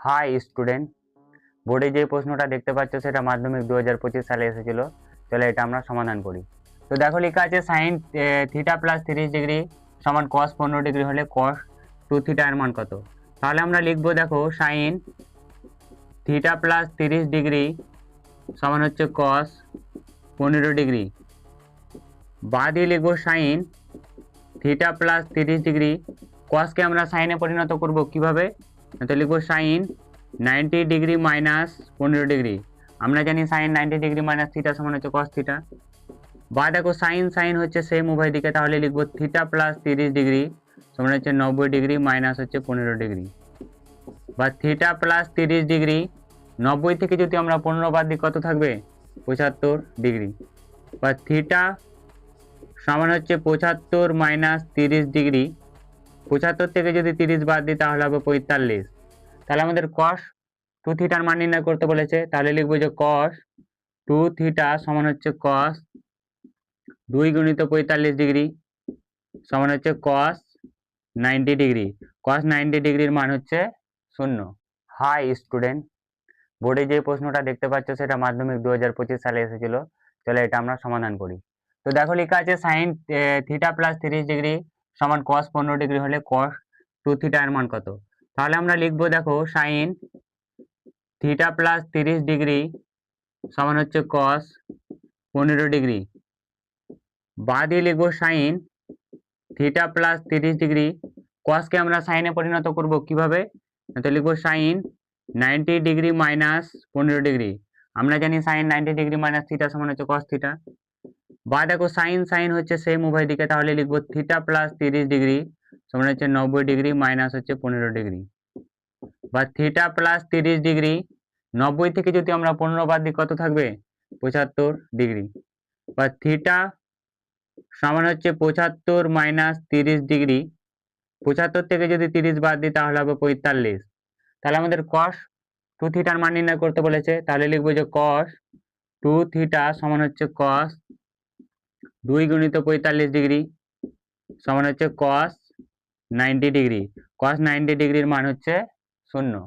High student, বোর্ডে যে প্রশ্নটা দেখতে পাচ্ছ সেটা মাধ্যমিক 2025 সালে এসেছিল। চলো এটা আমরা সমাধান করি। তো দেখো লেখা আছে সাইন থিটা প্লাস 30 ডিগ্রি সমান কস 15 ডিগ্রি হলে কস 2 থিটা এর মান কত। তাহলে আমরা লিখবো, দেখো সাইন থিটা প্লাস 30 ডিগ্রি সমান হচ্ছে কস 15 ডিগ্রি, বা দিয়ে লিখবো সাইন থিটা প্লাস 30 ডিগ্রি। কসকে আমরা সাইনে পরিণত করব কিভাবে, তো লিখবো সাইন 90 ডিগ্রি মাইনাস 15 ডিগ্রি। আমরা জানি সাইন 90 ডিগ্রি মাইনাস থিটা সমান হচ্ছে কস থিটা। বা দেখো সাইন সাইন হচ্ছে সেম উভয় দিকে, তাহলে লিখবো থিটা প্লাস 30 ডিগ্রি সমান হচ্ছে 90 ডিগ্রি মাইনাস হচ্ছে 15 ডিগ্রি। বা থিটা প্লাস 30 ডিগ্রি, 90 থেকে যদি আমরা 15 বাদ দিই কত থাকবে, 75 ডিগ্রি। বা থিটা সমান হচ্ছে 75 মাইনাস 30 ডিগ্রি, 75 থেকে যদি 30 বাদ দিই তাহলে হবে 45। তাহলে আমাদের কস 2 থিটার মান নির্ণয় করতে বলেছে, তাহলে লিখবো যে কস 2 থিটা সমান হচ্ছে কস 2 গুণিত 45 ডিগ্রি সমান হচ্ছে কস 90 ডিগ্রি। কস 90 ডিগ্রির মান হচ্ছে 0। হাই স্টুডেন্ট, বোর্ডে যে প্রশ্নটা দেখতে পাচ্ছ সেটা মাধ্যমিক 2025 সালে এসেছিল। চলো এটা আমরা সমাধান করি। তো দেখো লেখা আছে সাইন থিটা প্লাস 30 ডিগ্রি সমান কস 15 ডিগ্রি হলে কস 2 থিটা এর মান কত। তাহলে আমরা লিখবো, দেখো সাইন থিটা প্লাস 30 ডিগ্রি সমান হচ্ছে কস 15 ডিগ্রি, বা দিয়ে লিখবো সাইন থিটা প্লাস 30 ডিগ্রি। কসকে আমরা সাইনে পরিণত করব কিভাবে, তো লিখবো সাইন 90 ডিগ্রি মাইনাস 15 ডিগ্রি। আমরা জানি সাইন 90 ডিগ্রি মাইনাস থিটা সমান হচ্ছে কস থিটা। বা দেখো সাইন সাইন হচ্ছে সেম উভয় দিকে, তাহলে লিখবো থিটা প্লাস 30 ডিগ্রি সমান হচ্ছে 90 ডিগ্রি মাইনাস হচ্ছে 15 ডিগ্রি। বা থিটা প্লাস 30 ডিগ্রি, 90 থেকে যদি আমরা 15 বাদ দিই কত থাকবে, 75 ডিগ্রি। বা থিটা সমান হচ্ছে 75 মাইনাস 30 ডিগ্রি, 75 থেকে যদি 30 বাদ দিই তাহলে হবে 45। তাহলে আমাদের কস 2 থিটার মান নির্ণয় করতে বলেছে, তাহলে লিখবো যে কস 2 থিটা সমান হচ্ছে কস 2 গুণিত 45 ডিগ্রি সমান হচ্ছে কস 90 ডিগ্রি। কস 90 ডিগ্রির মান হচ্ছে 0।